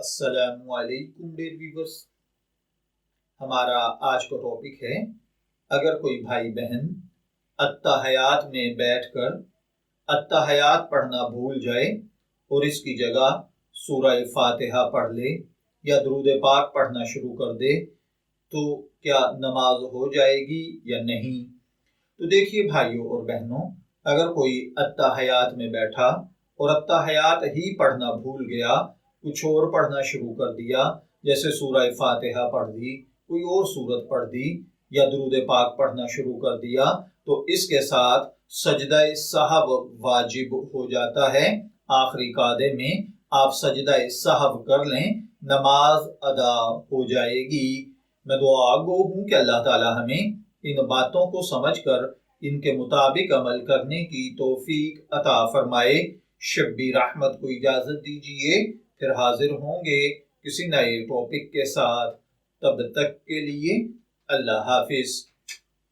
السلام علیکم dear viewers, ہمارا آج کا ٹاپک ہے اگر کوئی بھائی بہن اتحیات میں بیٹھ کر اتحیات پڑھنا بھول جائے اور اس کی جگہ سورہ فاتحہ پڑھ لے یا درود پاک پڑھنا شروع کر دے تو کیا نماز ہو جائے گی یا نہیں؟ تو دیکھیے بھائیوں اور بہنوں، اگر کوئی اتحیات میں بیٹھا اور اتحیات ہی پڑھنا بھول گیا، کچھ اور پڑھنا شروع کر دیا، جیسے سورہ فاتحہ پڑھ دی، کوئی اور سورت پڑھ دی یا درود پاک پڑھنا شروع کر دیا، تو اس کے ساتھ سجدہ سہو واجب ہو جاتا ہے۔ آخری قعدے میں آپ سجدہ سہو کر لیں، نماز ادا ہو جائے گی۔ میں دعا گو ہوں کہ اللہ تعالی ہمیں ان باتوں کو سمجھ کر ان کے مطابق عمل کرنے کی توفیق عطا فرمائے۔ شبیر احمد کو اجازت دیجیے، پھر حاضر ہوں گے کسی نئے ٹاپک کے ساتھ۔ تب تک کے لیے اللہ حافظ۔